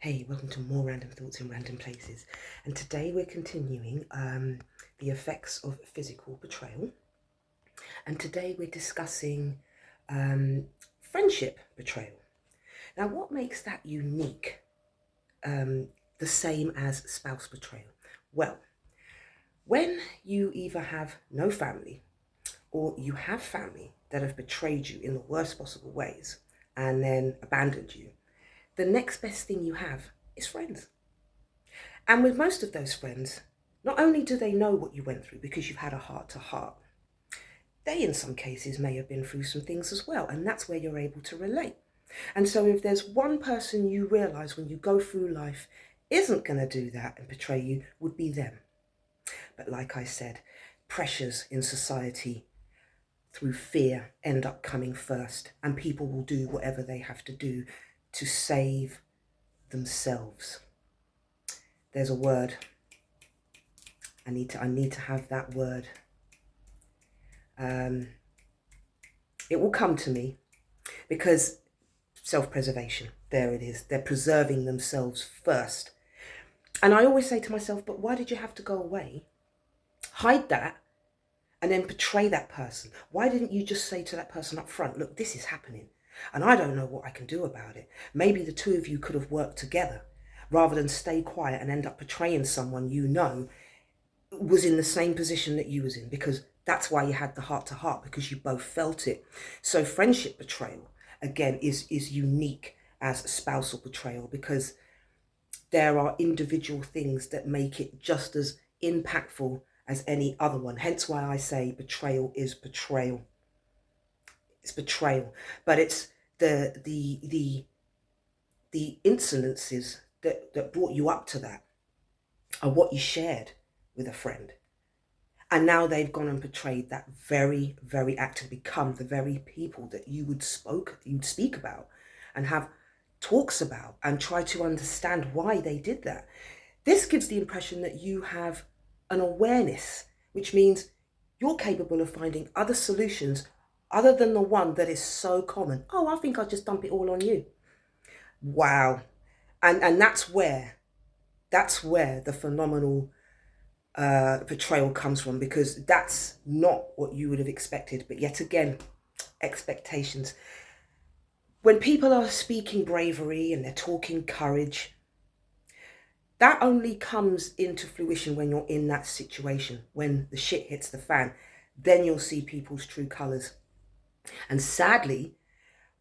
Hey, welcome to more random thoughts in random places. And today we're continuing the effects of physical betrayal. And today we're discussing friendship betrayal. Now, what makes that unique, the same as spouse betrayal? Well, when you either have no family or you have family that have betrayed you in the worst possible ways and then abandoned you, the next best thing you have is friends. And with most of those friends, not only do they know what you went through because you've had a heart to heart, they in some cases may have been through some things as well. And that's where you're able to relate. And so if there's one person you realize when you go through life isn't going to do that and betray you, would be them. But like I said, pressures in society through fear end up coming first, and people will do whatever they have to do to save themselves. There's a word. I need to have that word. It will come to me because self-preservation, there it is. They're preserving themselves first. And I always say to myself, but why did you have to go away, hide that, and then betray that person? Why didn't you just say to that person up front, look, this is happening and I don't know what I can do about it. Maybe the two of you could have worked together rather than stay quiet and end up betraying someone you know was in the same position that you was in, because that's why you had the heart to heart, because you both felt it. So friendship betrayal, again, is unique as spousal betrayal, because there are individual things that make it just as impactful as any other one. Hence why I say betrayal is betrayal. It's betrayal, but it's the incidences that brought you up to that are what you shared with a friend. And now they've gone and betrayed that very, very act to become the very people that you'd speak about and have talks about and try to understand why they did that. This gives the impression that you have an awareness, which means you're capable of finding other solutions other than the one that is so common. Oh, I think I'll just dump it all on you. Wow. And that's where the phenomenal betrayal comes from, because that's not what you would have expected. But yet again, expectations. When people are speaking bravery and they're talking courage, that only comes into fruition when you're in that situation, when the shit hits the fan. Then you'll see people's true colors. And sadly,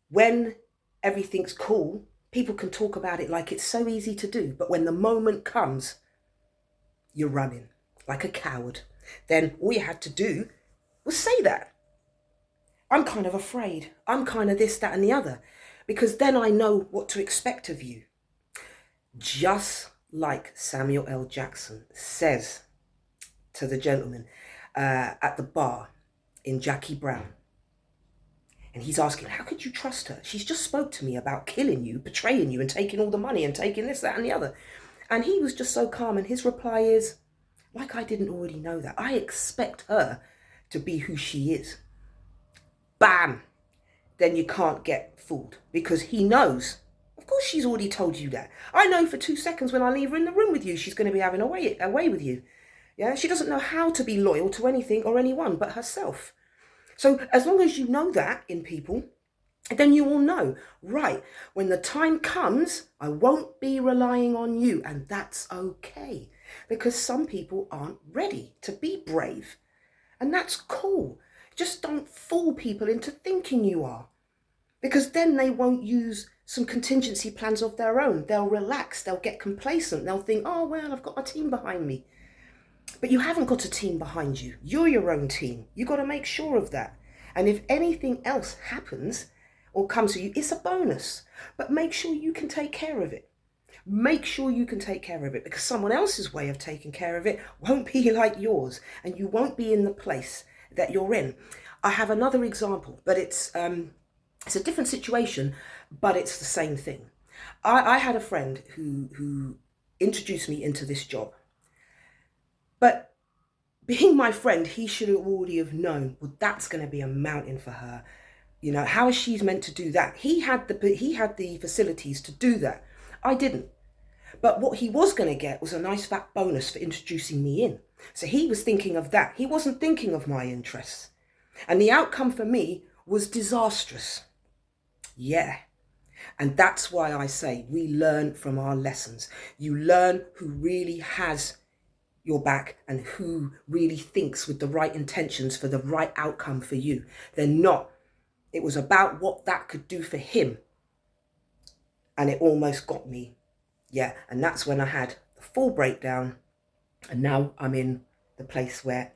when everything's cool, people can talk about it like it's so easy to do. But when the moment comes, you're running like a coward. Then all you had to do was say that. I'm kind of afraid. I'm kind of this, that, and the other. Because then I know what to expect of you. Just like Samuel L. Jackson says to the gentleman at the bar in Jackie Brown. And he's asking, how could you trust her? She's just spoke to me about killing you, betraying you, and taking all the money and taking this, that, and the other. And he was just so calm. And his reply is, like I didn't already know that. I expect her to be who she is. Bam! Then you can't get fooled, because he knows. Of course she's already told you that. I know for 2 seconds when I leave her in the room with you, she's going to be having a way with you. Yeah, she doesn't know how to be loyal to anything or anyone but herself. So as long as you know that in people, then you will know, right, when the time comes, I won't be relying on you. And that's okay, because some people aren't ready to be brave. And that's cool. Just don't fool people into thinking you are, because then they won't use some contingency plans of their own. They'll relax, they'll get complacent, they'll think, oh, well, I've got my team behind me. But you haven't got a team behind you. You're your own team. You've got to make sure of that. And if anything else happens or comes to you, it's a bonus. But make sure you can take care of it. Make sure you can take care of it, because someone else's way of taking care of it won't be like yours, and you won't be in the place that you're in. I have another example, but it's a different situation, but it's the same thing. I had a friend who introduced me into this job. But being my friend, he should have already have known, well, that's going to be a mountain for her. You know, how is she meant to do that? He had the facilities to do that. I didn't. But what he was going to get was a nice fat bonus for introducing me in. So he was thinking of that. He wasn't thinking of my interests. And the outcome for me was disastrous. Yeah. And that's why I say we learn from our lessons. You learn who really has your back and who really thinks with the right intentions for the right outcome for you. They're not. It was about what that could do for him. And it almost got me. Yeah. And that's when I had the full breakdown. And now I'm in the place where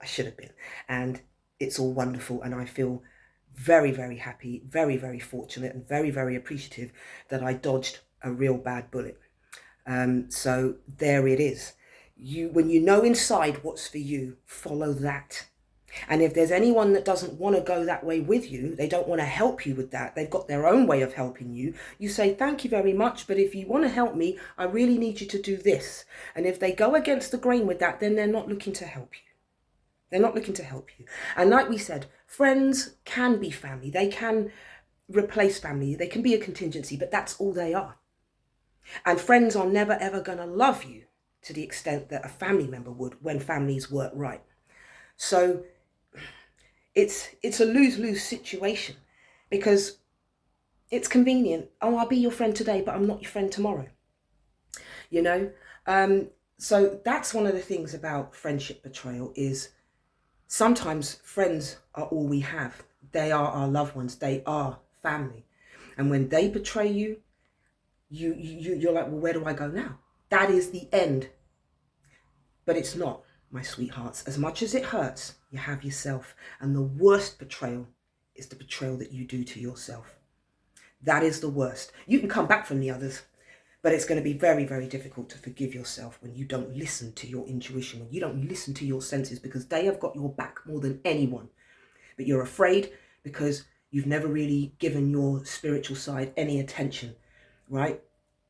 I should have been. And it's all wonderful. And I feel very, very happy, very, very fortunate, and very, very appreciative that I dodged a real bad bullet. So there it is. When you know inside what's for you, follow that. And if there's anyone that doesn't want to go that way with you, they don't want to help you with that, they've got their own way of helping you, you say, thank you very much, but if you want to help me, I really need you to do this. And if they go against the grain with that, then they're not looking to help you. They're not looking to help you. And like we said, friends can be family. They can replace family. They can be a contingency, but that's all they are. And friends are never, ever going to love you to the extent that a family member would when families work right. So it's a lose-lose situation because it's convenient. Oh, I'll be your friend today, but I'm not your friend tomorrow. You know? So that's one of the things about friendship betrayal is sometimes friends are all we have. They are our loved ones. They are family. And when they betray you, you're like, well, where do I go now? That is the end. But it's not, my sweethearts. As much as it hurts, you have yourself. And the worst betrayal is the betrayal that you do to yourself. That is the worst. You can come back from the others, but it's going to be very, very difficult to forgive yourself when you don't listen to your intuition, when you don't listen to your senses, because they have got your back more than anyone. But you're afraid because you've never really given your spiritual side any attention, right?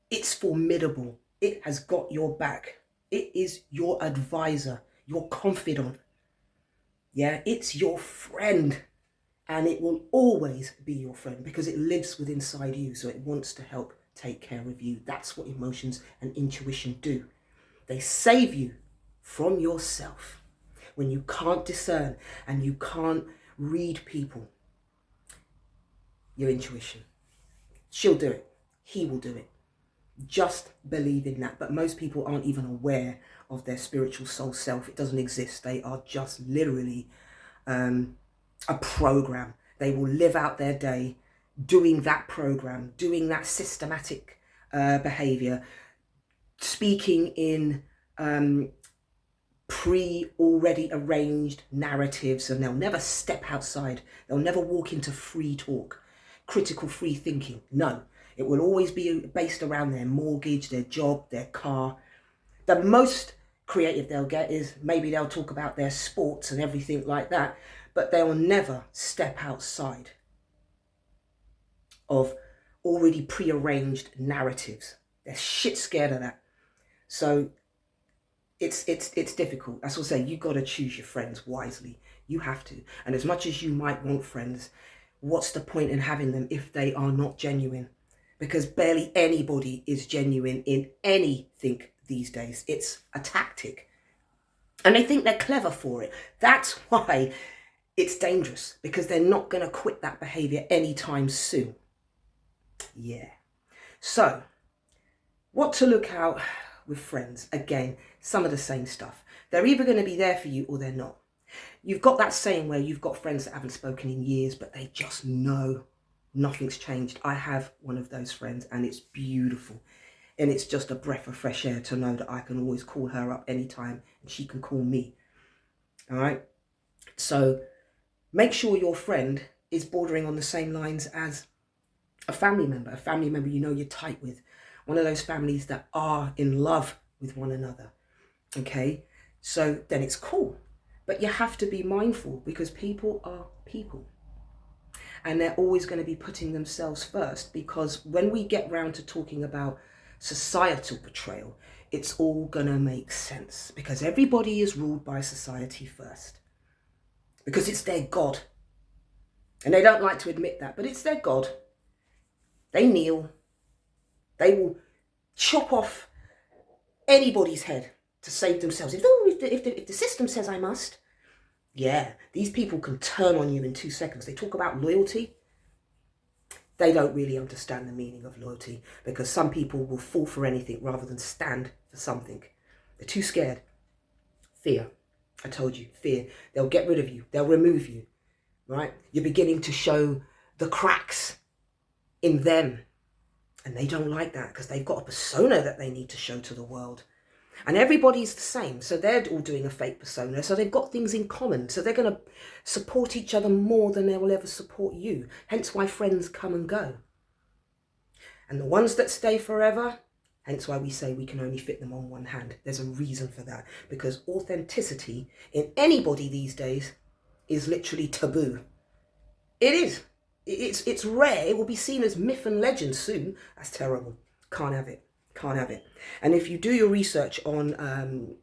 It's formidable. It has got your back. It is your advisor, your confidant. Yeah, it's your friend. And it will always be your friend because it lives within inside you. So it wants to help take care of you. That's what emotions and intuition do. They save you from yourself when you can't discern and you can't read people. Your intuition. She'll do it. He will do it. Just believe in that. But most people aren't even aware of their spiritual soul self. It doesn't exist. They are just literally a program. They will live out their day doing that program, doing that systematic behavior, speaking in already arranged narratives, and they'll never step outside. They'll never walk into free talk, critical free thinking. No, it will always be based around their mortgage, their job, their car. The most creative they'll get is maybe they'll talk about their sports and everything like that, but they will never step outside of already prearranged narratives. They're shit scared of that. So it's difficult. That's what I say. You got to choose your friends wisely. You have to. And as much as you might want friends, what's the point in having them if they are not genuine? Because barely anybody is genuine in anything these days. It's a tactic. And they think they're clever for it. That's why it's dangerous, because they're not going to quit that behavior anytime soon. Yeah. So, what to look out with friends? Again, some of the same stuff. They're either going to be there for you or they're not. You've got that saying where you've got friends that haven't spoken in years, but they just know nothing's changed. I have one of those friends and it's beautiful. And it's just a breath of fresh air to know that I can always call her up anytime and she can call me. All right. So make sure your friend is bordering on the same lines as a family member you know you're tight with. One of those families that are in love with one another. Okay. So then it's cool. But you have to be mindful because people are people. And they're always going to be putting themselves first, because when we get round to talking about societal betrayal, it's all going to make sense, because everybody is ruled by society first, because it's their God. And they don't like to admit that, but it's their God. They kneel. They will chop off anybody's head to save themselves. If the system says I must, yeah, these people can turn on you in 2 seconds. They talk about loyalty. They don't really understand the meaning of loyalty, because some people will fall for anything rather than stand for something. They're too scared. Fear. I told you, fear. They'll get rid of you. They'll remove you, right? You're beginning to show the cracks in them. And they don't like that, because they've got a persona that they need to show to the world. And everybody's the same. So they're all doing a fake persona. So they've got things in common. So they're going to support each other more than they will ever support you. Hence why friends come and go. And the ones that stay forever, hence why we say we can only fit them on one hand. There's a reason for that. Because authenticity in anybody these days is literally taboo. It is. It's rare. It will be seen as myth and legend soon. That's terrible. Can't have it. Can't have it. And if you do your research on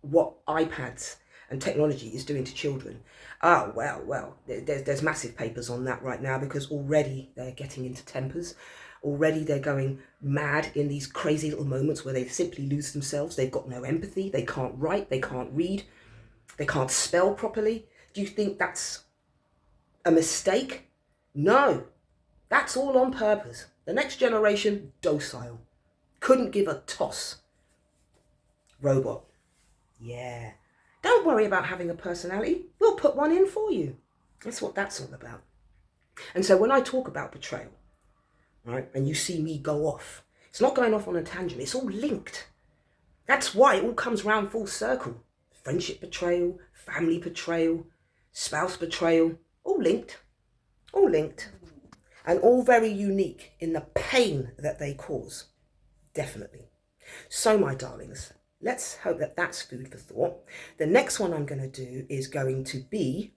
what iPads and technology is doing to children, there's massive papers on that right now, because already they're getting into tempers. Already they're going mad in these crazy little moments where they simply lose themselves. They've got no empathy. They can't write. They can't read. They can't spell properly. Do you think that's a mistake? No, that's all on purpose. The next generation, docile. Couldn't give a toss. Robot. Yeah. Don't worry about having a personality. We'll put one in for you. That's what that's all about. And so when I talk about betrayal, right, and you see me go off, it's not going off on a tangent. It's all linked. That's why it all comes round full circle. Friendship betrayal, family betrayal, spouse betrayal, all linked. All linked. And all very unique in the pain that they cause. Definitely. So, my darlings, let's hope that that's food for thought. The next one I'm going to do is going to be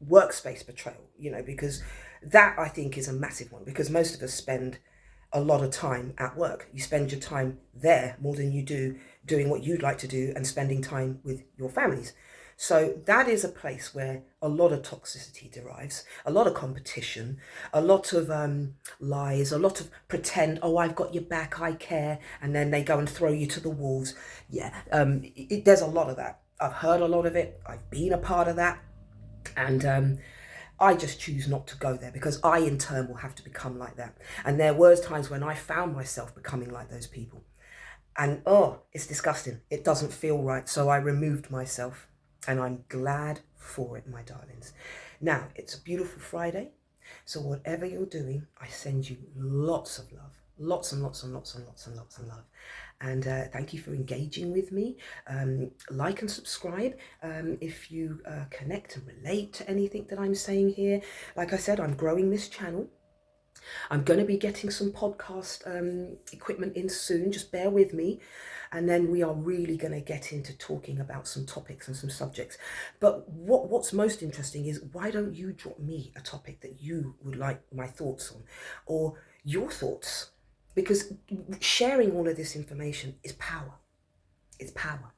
workspace betrayal, because that I think is a massive one, because most of us spend a lot of time at work. You spend your time there more than you do doing what you'd like to do and spending time with your families. So that is a place where a lot of toxicity derives, a lot of competition, a lot of lies, a lot of pretend, oh, I've got your back, I care, and then they go and throw you to the wolves. Yeah, there's a lot of that. I've heard a lot of it. I've been a part of that. And I just choose not to go there, because I in turn will have to become like that. And there were times when I found myself becoming like those people. And it's disgusting. It doesn't feel right. So I removed myself. And I'm glad for it, my darlings. Now, it's a beautiful Friday. So whatever you're doing, I send you lots of love. Lots and lots and lots and lots and lots of love. And thank you for engaging with me. Like and subscribe if you connect and relate to anything that I'm saying here. Like I said, I'm growing this channel. I'm going to be getting some podcast equipment in soon. Just bear with me. And then we are really going to get into talking about some topics and some subjects. But what's most interesting is, why don't you drop me a topic that you would like my thoughts on, or your thoughts? Because sharing all of this information is power. It's power.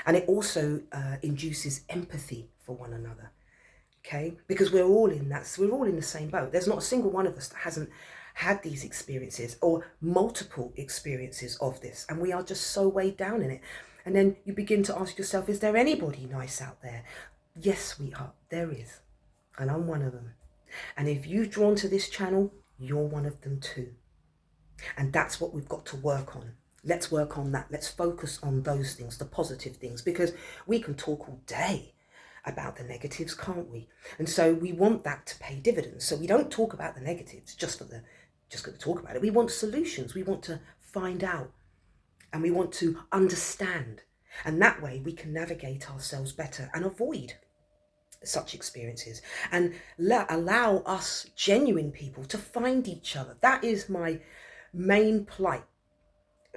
And it also induces empathy for one another. Okay? Because we're all in the same boat. There's not a single one of us that hasn't had these experiences or multiple experiences of this, and we are just so weighed down in it. And then you begin to ask yourself, is there anybody nice out there? Yes, sweetheart, there is, and I'm one of them. And if you've drawn to this channel, you're one of them too. And that's what we've got to work on. Let's work on that. Let's focus on those things, the positive things, because we can talk all day about the negatives, can't we? And so we want that to pay dividends. So we don't talk about the negatives just going to talk about it. We want solutions. We want to find out, and we want to understand. And that way we can navigate ourselves better and avoid such experiences, and allow us genuine people to find each other. That is my main plight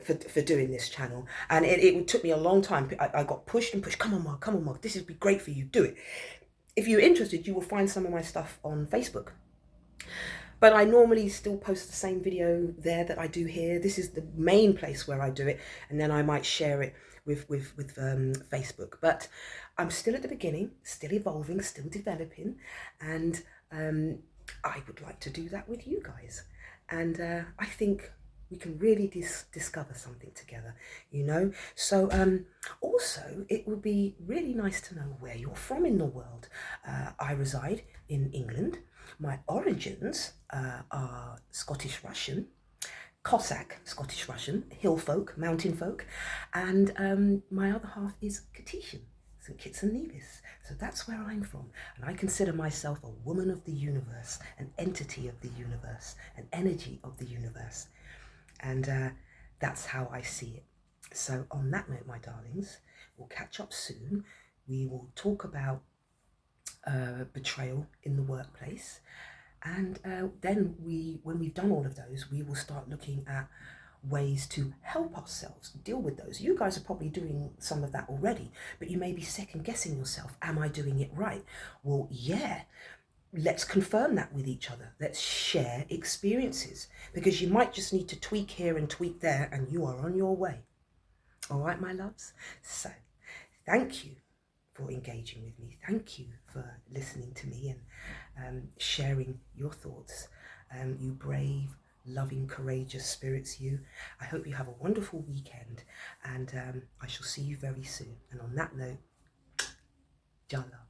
for doing this channel. And it took me a long time. I got pushed and pushed. Come on, Mark, this would be great for you. Do it. If you're interested, you will find some of my stuff on Facebook. But I normally still post the same video there that I do here. This is the main place where I do it, and then I might share it with Facebook. But I'm still at the beginning, still evolving, still developing, and I would like to do that with you guys. And I think We can really discover something together, you know. So also it would be really nice to know where you're from in the world. I reside in England. My origins are Scottish Russian, Cossack, Scottish Russian, hill folk, mountain folk, and my other half is Katishan, St Kitts and Nevis. So that's where I'm from, and I consider myself a woman of the universe, an entity of the universe, an energy of the universe, and that's how I see it. So on that note, my darlings, we'll catch up soon. We will talk about betrayal in the workplace, and then when we've done all of those, we will start looking at ways to help ourselves deal with those. You guys are probably doing some of that already, but you may be second guessing yourself. Am I doing it right? Well, yeah. Let's confirm that with each other. Let's share experiences, because you might just need to tweak here and tweak there, and you are on your way. All right, my loves? So, thank you for engaging with me. Thank you for listening to me and sharing your thoughts. You brave, loving, courageous spirits, you. I hope you have a wonderful weekend, and I shall see you very soon. And on that note, Jala.